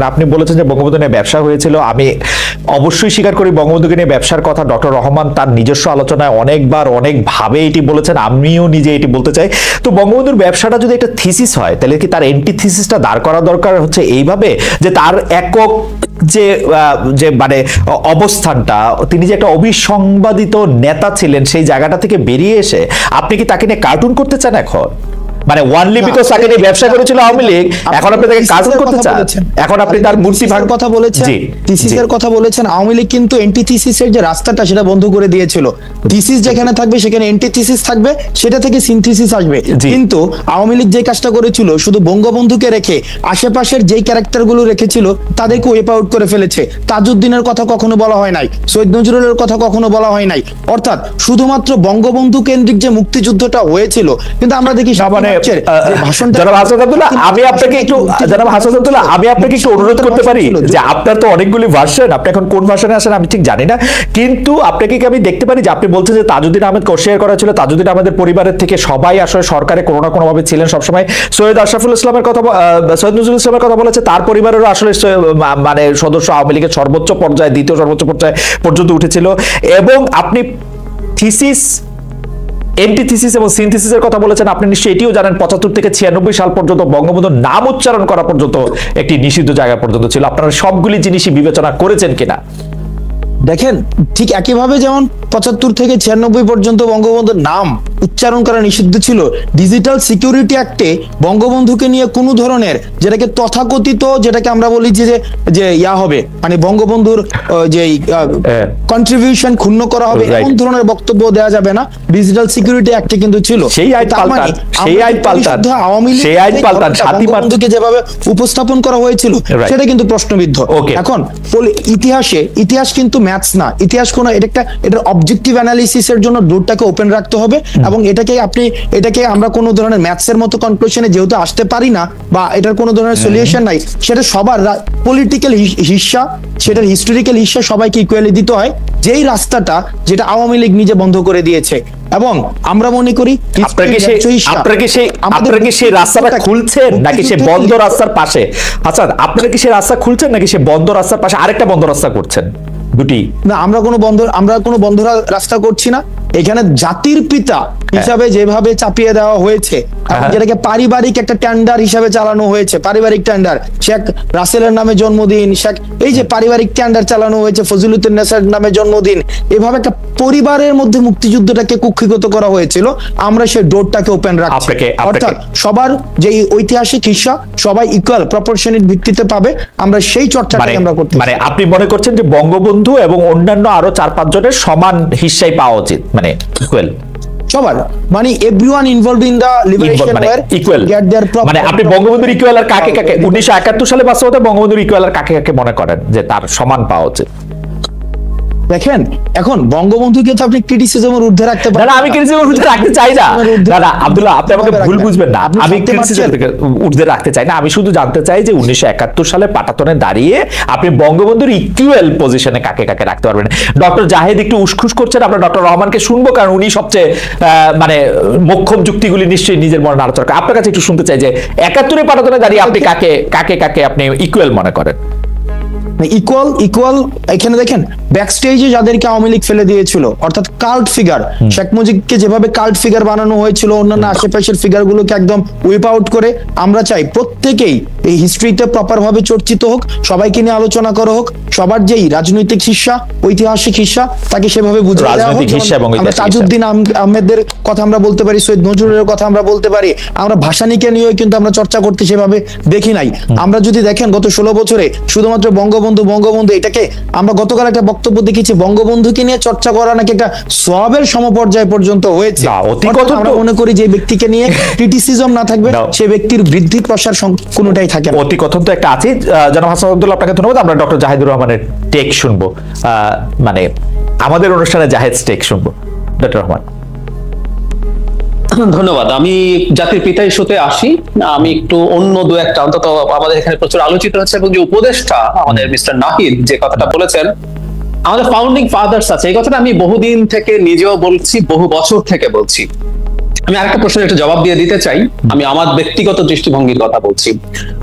আপনি বলেছেন যে বঙ্গবন্ধু নিয়ে ব্যবসা হয়েছিল। আমি অবশ্যই স্বীকার করি বঙ্গবন্ধুকে নিয়ে ব্যবসার কথা ডক্টর রহমান তার নিজস্ব আলোচনায় অনেকবার অনেকভাবে এটি বলেছেন, আমিও নিজে এটি বলতে চাই। তো বঙ্গবন্ধুর ব্যবসাটা যদি একটা থিসিস হয় তাহলে কি তার এন্টিথিসিসটা দাঁড় করা দরকার হচ্ছে এইভাবে যে তার একক যে মানে অবস্থানটা, তিনি যে একটা অবিসংবাদিত নেতা ছিলেন সেই জায়গাটা থেকে বেরিয়ে এসে আপনি কি তাকে নিয়ে কার্টুন করতে চান এখন? মানে ওয়ানলি বিকজ তাকে নিয়ে ব্যবসা করেছিল আওয়ামী লীগ, এখন আপনি তাকে কার্টুন করতে চান? এখন আপনি তার মূর্তি ভাঙার কথা বলেছেন, থিসিসের কথা বলেছেন। আওয়ামী লীগ কিন্তু এন্টিথিসিসের যে রাস্তাটা সেটা বন্ধ করে দিয়েছিল। থিসিস যেখানে থাকবে সেখানে এন্টিথিসিস থাকবে, সেটা থেকে সিনথিসিস আসবে। কিন্তু আওয়ামী লীগ যে কাজটা করেছিল শুধু বঙ্গবন্ধুকে রেখে আশেপাশের যেই ক্যারেক্টারগুলো রেখেছিল তাদেরকে ওয়েপ আউট করে ফেলেছে। তাজউদ্দিনের কথা কখনো বলা হয় নাই, সৈয়দ নজরুলের কথা কখনো বলা হয় নাই। অর্থাৎ শুধুমাত্র বঙ্গবন্ধু কেন্দ্রিক যে মুক্তিযুদ্ধটা হয়েছিল, কিন্তু আমরা দেখি আমি আপনাকে একটু অনুরোধ করতে পারি যে আপনার তো অনেকগুলি ভার্সন, আপনি এখন কোন ভার্সনে আসেন আমি ঠিক জানি না, কিন্তু আপনাকে কি আমি দেখতে পারি যে আপনি বলছেন যে তাজউদ্দিন আহমেদ কোশেয়ার করা ছিল, তাজউদ্দিন আহমেদের পরিবারের থেকে সবাই আসলে সরকারে কোনো না কোনো ভাবে ছিলেন সবসময়। সৈয়দ আশরাফুল ইসলামের কথা, সৈয়দ নজরুল ইসলামের কথা বলেছে, তার পরিবারেরও আসলে মানে সদস্য আওয়ামী লীগের সর্বোচ্চ পর্যায়ে, দ্বিতীয় সর্বোচ্চ পর্যায়ে পর্যন্ত উঠেছিল। এবং আপনি থিসিস, এন্টিথিসিস এবং সিনথিসিসের কথা বলেছেন। আপনি নিশ্চয়ই এটিও জানেন 75 থেকে 96 সাল পর্যন্ত বঙ্গবন্ধুর নাম উচ্চারণ করা পর্যন্ত একটি নিষিদ্ধ জায়গা পর্যন্ত ছিল। আপনারা সবগুলি জিনিসই বিবেচনা করেছেন কিনা? দেখেন, ঠিক একইভাবে যেমন 75 থেকে 96 পর্যন্ত বঙ্গবন্ধুর নাম উচ্চারণ করা নিষিদ্ধ ছিল, ডিজিটাল সিকিউরিটি অ্যাক্টে বঙ্গবন্ধুকে নিয়ে কোনো ধরনের যেটাকে তথাকথিত, যেটাকে আমরা বলি যে ইয়া হবে, মানে বঙ্গবন্ধুর যে কন্ট্রিবিউশন ক্ষুণ্ণ করা হবে, এমন ধরনের বক্তব্য দেওয়া যাবে না। ডিজিটাল সিকিউরিটি অ্যাক্টে কিন্তু ছিল। সেই আইন পাল্টান, আওয়ামী লীগ বঙ্গবন্ধুকে যেভাবে উপস্থাপন করা হয়েছিল সেটা কিন্তু প্রশ্নবিদ্ধ। এখন ইতিহাস কিন্তু ম্যাথস না, ইতিহাস কোন এটার অবজেক্টিভ অ্যানালিসিসের জন্য ডোরটাকে ওপেন রাখতে হবে, এবং এটাকে আমরা কোনো ধরনের ম্যাথসের মতো কনক্লুশনে যেহেতু আসতে পারি না, বা এটার কোনো ধরনের সলিউশন নাই, সেটা সবার পলিটিক্যাল হিস্সা, সেটার হিস্টোরিক্যাল হিস্সা সবাইকে ইকুয়ালি দিতে হয়, যেই রাস্তাটা যেটা আওয়ামী লীগ নিজে বন্ধ করে দিয়েছে। এবং আমরা মনে করি আপনারা কি সেই রাস্তাটা খুলছেন নাকি সে বন্ধ রাস্তার পাশে? আচ্ছা, আপনারা কি সেই রাস্তা খুলছেন নাকি সে বন্ধ রাস্তার পাশে আরেকটা বন্ধ রাস্তা করছেন? দুটি না, আমরা কোনো বন্ধ রাস্তা করছি না। এখানে জাতির পিতা হিসাবে যেভাবে চাপিয়ে দেওয়া হয়েছে, যেটাকে পারিবারিক একটা টেন্ডার হিসাবে চালানো হয়েছে, পারিবারিক টেন্ডার, শেখ রাসেলের নামে জন্মদিন, এই যে পারিবারিক টেন্ডার চালানো হয়েছে, ফজলুদ্দিন নেসার নামে জন্মদিন, এভাবে একটা পরিবারের মধ্যে মুক্তিযুদ্ধটাকে কুক্ষিগত করা হয়েছিল। আমরা সেই ডোরটাকে ওপেন রাখছি, অর্থাৎ সবার যে ঐতিহাসিক হিস্সা সবাই ইকুয়াল প্রপোর্শনের ভিত্তিতে পাবে। আমরা সেই চর্চাটাকে আমরা করতে, মানে আপনি মনে করছেন যে বঙ্গবন্ধু এবং অন্যান্য আরো 4-5 জনের সমান হিস্সাই পাওয়া উচিত, মানে ইকুয়াল সবার, মানে everyone involved in the liberation war equal, মানে আপনি বঙ্গবন্ধুর ইকুয়াল আর কাকে 1971 সালে বাস্তবতা বঙ্গবন্ধুর ইকুয়াল আর কাকে মনে করেন যে তার সমান পাওয়া উচিত? দেখেন, এখন বঙ্গবন্ধুকে তো আপনি ক্রিটিসিজমের ঊর্ধ্বে রাখতে পারেন। না, আমি ক্রিটিসিজমের ঊর্ধ্বে রাখতে চাই না। দাদা আব্দুল্লাহ, আপনি আমাকে ভুল বুঝবেন না, আমি ক্রিটিসিজমের ঊর্ধ্বে রাখতে চাই না। আমি শুধু জানতে চাই যে 1971 সালে পাটাতনে দাঁড়িয়ে আপনি বঙ্গবন্ধুর ইকুয়াল পজিশনে কাকে রাখতে পারবেন। ডক্টর জাহেদ একটু উসখুস করছেন, আমরা ডক্টর রহমানকে শুনবো, কারণ উনি সবচেয়ে মানে মোক্ষম যুক্তিগুলি নিশ্চয়ই নিজের মনে আলোচনা করেন। আপনার কাছে একটু শুনতে চাই যে 71 পাটাতনে দাঁড়িয়ে আপনি কাকে আপনি ইকুয়াল মনে করেন? ইকুয়াল এখানে দেখেন, ব্যাকস্টেজে যাদেরকে আওয়ামী লীগ ফেলে দিয়েছিল, অর্থাৎ কাল্ট ফিগার, শেখ মুজিবকে যেভাবে কাল্ট ফিগার বানানো হয়েছিল, অন্যান্য আশেপাশের ফিগার গুলোকে একদম উইপ আউট করে, আমরা চাই প্রত্যেকেই এই হিস্ট্রিতে প্রপার ভাবে চর্চিত হোক, সবাইকে নিয়ে আলোচনা করা হোক, সবার যেই রাজনৈতিক হিস্সা, ঐতিহাসিক হিস্সা, তাকে সেভাবে বুঝে দেওয়া হোক। আমরা তাজউদ্দিন আহমেদের কথা আমরা বলতে পারি, সৈয়দ নজরুলের কথা আমরা বলতে পারি, আমরা ভাসানীকে নিয়েও কিন্তু আমরা চর্চা করতে সেভাবে দেখি নাই। আমরা যদি দেখেন গত 16 বছরে শুধুমাত্র বঙ্গবন্ধু এটাকে আমরা গতকাল একটা বক্তব্য দেখেছি, বঙ্গবন্ধুকে নিয়ে চর্চা করা নাকি একটা সওয়াবের সমপর্যায় পর্যন্ত হয়েছে। আমরা মনে করি যে ব্যক্তিকে নিয়ে ক্রিটিসিজম না থাকবে, সে ব্যক্তির বৃদ্ধি প্রসার কোনোটাই থাকে না। অতি কথন তো একটা আছে। জনাব হাসান আব্দুল্লাহ, আপনাকে ধন্যবাদ। আমরা ডক্টর জাহিদুর রহমানের টেক শুনবো, মানে আমাদের অনুষ্ঠানে জাহেদ টেক শুনবো। ডক্টর রহমান, ধন্যবাদ। আমি জাতির পিতা ইস্যুতে আসি। আমি একটু অন্য দু একটা, অন্তত আমাদের এখানে প্রচুর আলোচিত হচ্ছে, এবং যে উপদেষ্টা আমাদের মিস্টার নাহিদ যে কথাটা বলেছেন, আমাদের ফাউন্ডিং ফাদার্স আছে, এই কথাটা আমি বহুদিন থেকে নিজেও বলছি, বহু বছর থেকে বলছি আমি আরেকটা প্রশ্নের একটা জবাব দিয়ে দিতে চাই। আমি আমার ব্যক্তিগত দৃষ্টিভঙ্গির কথা বলছি।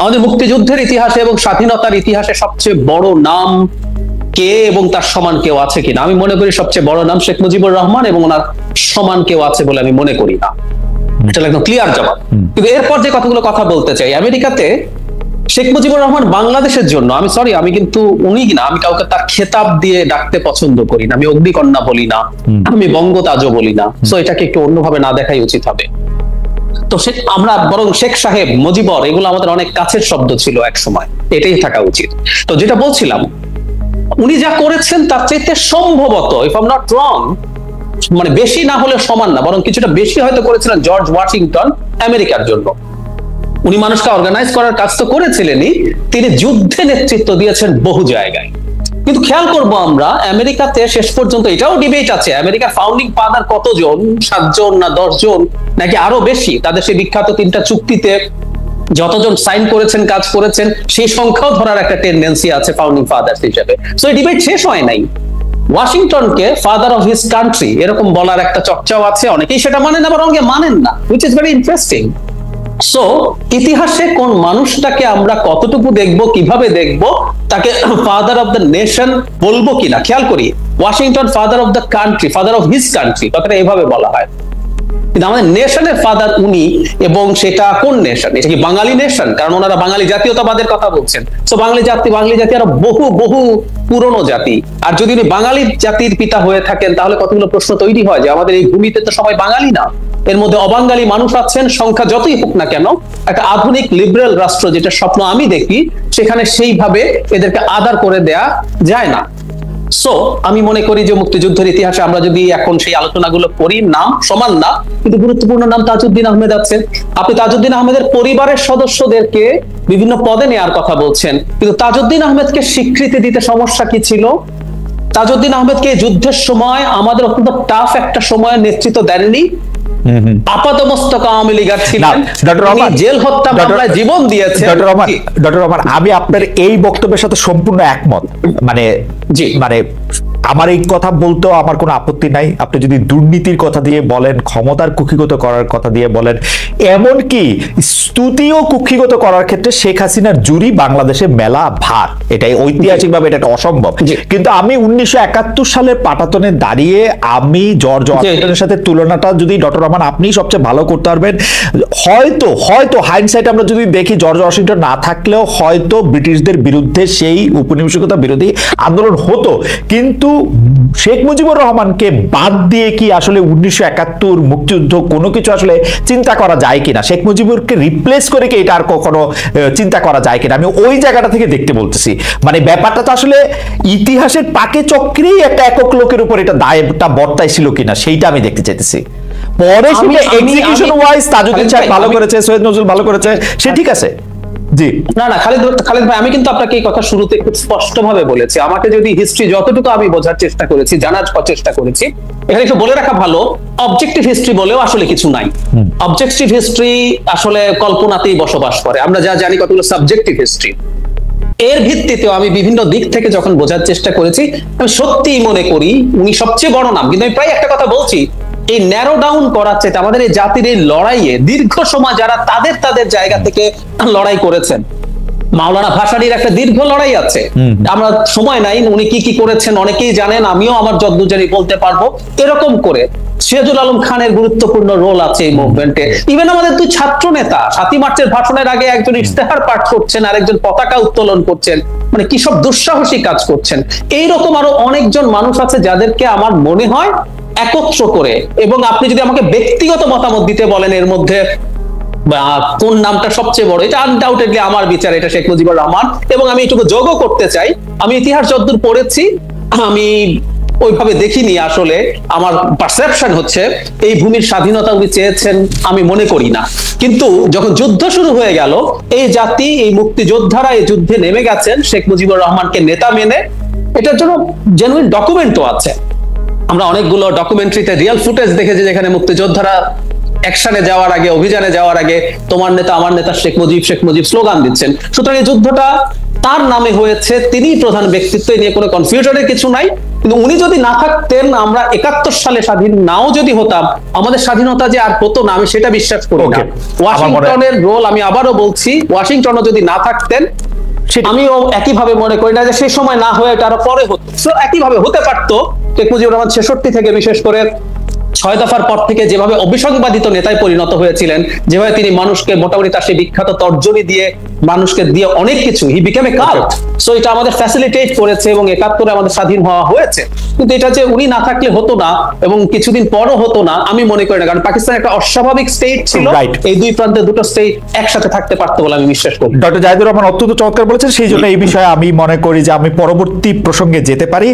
আমাদের মুক্তিযুদ্ধের ইতিহাসে এবং স্বাধীনতার ইতিহাসে সবচেয়ে বড় নাম কে এবং তার সমান কেউ আছে কিনা? আমি মনে করি সবচেয়ে বড় নাম শেখ মুজিবুর রহমান, এবং ওনার সমান কেউ আছে বলে আমি মনে করি না। এটা একদম ক্লিয়ার জবাব। কিন্তু এরপর যে কতগুলো কথা বলতে চাই, আমেরিকাতে শেখ মুজিবুর রহমান বাংলাদেশের জন্য, আমি সরি, আমি কিন্তু উনি না, আমি কাউকে তার খেতাব দিয়ে ডাকতে পছন্দ করি না। আমি অগ্নিকন্যা বলি না, আমি বঙ্গতাজও বলি না। সো এটাকে একটু অন্যভাবে না দেখাই উচিত হবে। তো আমরা বরং শেখ সাহেব, মুজিবর, এগুলো আমাদের অনেক কাছের শব্দ ছিল এক সময়, এটাই থাকা উচিত। তো যেটা বলছিলাম, উনি যা করেছেন তার চাইতে সম্ভবত, if I am not wrong, মানে বেশি না হলে সমান না, বরং কিছুটা বেশি হয়তো করেছিলেন জর্জ ওয়াশিংটন আমেরিকার জন্য। উনি মানুষকে অর্গানাইজ করার কাজ তো করেছিলেনই, তিনি যুদ্ধে নেতৃত্ব দিয়েছেন বহু জায়গায়। কিন্তু খেয়াল করবো আমরা, আমেরিকাতে শেষ পর্যন্ত এটাও ডিবেট আছে, আমেরিকার ফাউন্ডিং ফাদার কতজন, 7 জন না 10 জন নাকি আরো বেশি? তাদের সেই বিখ্যাত 3টা চুক্তিতে যতজন সাইন করেছেন, কাজ করেছেন, সেই সংখ্যাও ধরার একটা টেন্ডেন্সি আছে ফাউন্ডিং ফাদার্স হিসেবে। সো এই ডিবেট শেষ হয় নাই। ওয়াশিংটনকে ফাদার অফ হিজ কান্ট্রি এরকম বলার একটা চর্চাও আছে, অনেকেই সেটা মানেন, আবার অনেকে মানেন না, which is very interesting. So ইতিহাসে কোন মানুষটাকে আমরা কতটুকু দেখব, কিভাবে দেখব, তাকে ফাদার অফ দ্য নেশন বলবো কিনা? খেয়াল করি, Washington father of the country, father of his country, কথাটা এভাবে বলা হয়। কিন্তু আমাদের নেশনের ফাদার উনি, এবং সেটা কোন নেশন? এটা কি বাঙালি নেশন? কারণ ওনারা বাঙালি জাতীয়তাবাদের কথা বলছেন। তো বাঙালি জাতি আরো বহু বহু পুরনো জাতি। আর যদি উনি বাঙালি জাতির পিতা হয়ে থাকেন, তাহলে কতগুলো প্রশ্ন তৈরি হয় যে আমাদের এই ভূমিতে তো সবাই বাঙালি না, এর মধ্যে অবাঙালি মানুষ আছেন, সংখ্যা যতই হোক না কেন। একটা আধুনিক লিবারেল রাষ্ট্র যেটা স্বপ্ন আমি দেখি, সেখানে সেইভাবে এদেরকে আদার করে দেয়া যায় না। সো আমি মনে করি যে মুক্তিযুদ্ধের ইতিহাসে আমরা যদি এখন সেই আলোচনাগুলো করি, নাম সমান না, কিন্তু গুরুত্বপূর্ণ নাম তাজউদ্দিন আহমেদ আছে। আপনি তাজউদ্দিন আহমেদের পরিবারের সদস্যদেরকে বিভিন্ন পদে নেওয়ার কথা বলছেন, কিন্তু তাজউদ্দিন আহমেদকে স্বীকৃতি দিতে সমস্যা কি ছিল? তাজউদ্দিন আহমেদকে যুদ্ধের সময় আমাদের অত্যন্ত টাফ একটা সময় নেতৃত্ব দেননি। আপাতমস্তক আওয়ামী লীগার ছিলেন, জেল হত্যা মামলায় জীবন দিয়েছেন। ডক্টর রহমান, আমি আপনার এই বক্তব্যের সাথে সম্পূর্ণ একমত। মানে আমার এই কথা বলতেও আমার কোনো আপত্তি নাই। আপনি যদি দুর্নীতির কথা দিয়ে বলেন, ক্ষমতার কুক্ষিগত করার কথা দিয়ে বলেন, এমনকি স্তুতিও কুক্ষিগত করার ক্ষেত্রে শেখ হাসিনার জুরি বাংলাদেশে মেলা ভার, এটাই ঐতিহাসিকভাবে এটা অসম্ভব। কিন্তু আমি 1971 সালের পাটাতনে দাঁড়িয়ে আমি জর্জ ওয়াশিংটনের সাথে তুলনাটা যদি ডক্টর রহমান আপনি সবচেয়ে ভালো করতে পারবেন, হয়তো হাইন্ডসাইট আমরা যদি দেখি, জর্জ ওয়াশিংটন না থাকলেও হয়তো ব্রিটিশদের বিরুদ্ধে সেই উপনিবেশিকতা বিরোধী আন্দোলন হতো। কিন্তু শেখ মুজিবুর রহমানকে বাদ দিয়ে কি আসলে 1971 মুক্তিযুদ্ধ কোনো কিছু আসলে চিন্তা করা যায় কিনা, শেখ মুজিবুরকে রিপ্লেস করে কি এটা আর কখনো চিন্তা করা যায় কিনা, আমি ওই জায়গাটা থেকে দেখতে বলতেছি। মানে ব্যাপারটা তো আসলে ইতিহাসের পাকে চক্রেই একটা একক লোকের উপর এটা দায়টা বর্তাইছিল কিনা, সেইটা আমি দেখতে চাইতেছি। পরে সেটা এক্সিকিউশন ওয়াইজ তাজউদ্দিন সাহেব ভালো করেছে, সৈয়দ নজরুল ভালো করেছে, সে ঠিক আছে। জি না, খালিদ ভাই, আমি কিন্তু আপনাকে এই কথা শুরুতে খুব স্পষ্ট ভাবে বলেছি। আমাকে যদি হিস্ট্রি যতটুকু আমি বোঝার চেষ্টা করেছি, জানার চেষ্টা করেছি, এখানে একটু বলে রাখা ভালো, অবজেক্টিভ হিস্ট্রি বলেও আসলে কিছু নাই। অবজেক্টিভ হিস্ট্রি আসলে কল্পনাতেই বসবাস করে। আমরা যা জানি কতগুলো সাবজেক্টিভ হিস্ট্রি, এর ভিত্তিতেও আমি বিভিন্ন দিক থেকে যখন বোঝার চেষ্টা করেছি, আমি সত্যিই মনে করি উনি সবচেয়ে বড় নাম। কিন্তু আমি প্রায় একটা কথা বলছি, এই ন্যারো ডাউন করার চাইতে আমাদের এই জাতির এই লড়াইয়ে দীর্ঘ সময় যারা তাদের জায়গা থেকে লড়াই করেছেন, মাওলানা ভাসানীর একটা দীর্ঘ লড়াই আছে। আমরা সময় নাই, উনি কি কি করেছেন অনেকেই জানেন, আমিও আমার যতদূর জানি বলতে পারবো। এরকম করে সিরাজুল আলম খানের গুরুত্বপূর্ণ রোল আছে এই মুভমেন্টে। ইভেন আমাদের 2 ছাত্র নেতা 7ই মার্চের ভাষণের আগে একজন ইশতেহার পাঠ করছেন, আর একজন পতাকা উত্তোলন করছেন, মানে কি সব দুঃসাহসী কাজ করছেন। এইরকম আরো অনেকজন মানুষ আছে যাদেরকে আমার মনে হয় একত্র করে, এবং আপনি যদি আমাকে ব্যক্তিগত মতামত দিতে বলেন এর মধ্যে কোন নামটা সবচেয়ে বড়, এটা আনডাউটেডলি আমার বিচার এটা শেখ মুজিবুর রহমান। এবং আমি এটুকু যোগও করতে চাই, আমি ইতিহাস যতদূর পড়েছি আমি ওইভাবে দেখিনি। আসলে আমার পারসেপশন হচ্ছে এই ভূমির স্বাধীনতা উনি চেয়েছেন আমি মনে করি না। কিন্তু যখন যুদ্ধ শুরু হয়ে গেল, এই জাতি, এই মুক্তিযোদ্ধারা এই যুদ্ধে নেমে গেছেন শেখ মুজিবুর রহমানকে নেতা মেনে। এটার জন্য জেনুইন ডকুমেন্টও আছে। আমরা অনেকগুলো ডকুমেন্টারিতে রিয়েল ফুটেজ দেখেছি যেখানে মুক্তিযোদ্ধারা অ্যাকশনে যাওয়ার আগে, অভিযানে যাওয়ার আগে তোমার নেতা আমার নেতা শেখ মুজিব স্লোগান দিচ্ছেন। সুতরাং এই যুদ্ধটা তার নামে হয়েছে, তিনি প্রধান ব্যক্তিত্ব, নিয়ে কোনো কনফিউশনের কিছু নাই। কিন্তু উনি যদি না থাকতেন, আমরা 71 সালে স্বাধীন নাও যদি হতাম, আমাদের স্বাধীনতা যে আর হতো না, আমি সেটা বিশ্বাস করি না। Okay. ওয়াশিংটনের রোল, আমি আবারও বলছি, ওয়াশিংটনও যদি না থাকতেন, আমিও একইভাবে মনে করি না যে সেই সময় না হয়ে এটা আরো পরে হতো। So, একইভাবে হতে পারতো। শেখ মুজিবুর রহমান 66 থেকে বিশেষ করে 6 দফার পর থেকে যেভাবে অবিসংবাদিত নেতায় পরিণত হয়েছিলেন, যেভাবে তিনি মানুষকে মোটামুটি তার সেই বিখ্যাত তর্জনী দিয়ে, মানুষকে দিয়ে অনেক কিছু, he became A cult. So এটা আমাদের ফ্যাসিলিটেট করেছে এবং 71-এ আমাদের স্বাধীন হওয়া হয়েছে। কিন্তু এটা যে উনি না থাকলে হতো না এবং কিছুদিন পরও হতো না, আমি মনে করি না। কারণ পাকিস্তান একটা অস্বাভাবিক স্টেট ছিল, এই দুই প্রান্তে দুটো স্টেট একসাথে থাকতে পারতো বলে আমি বিশ্বাস করি। ডক্টর জাহিদুর রহমান অত্যন্ত চমৎকার বলেছেন, সেই জন্য এই বিষয়ে আমি মনে করি যে আমি পরবর্তী প্রসঙ্গে যেতে পারি।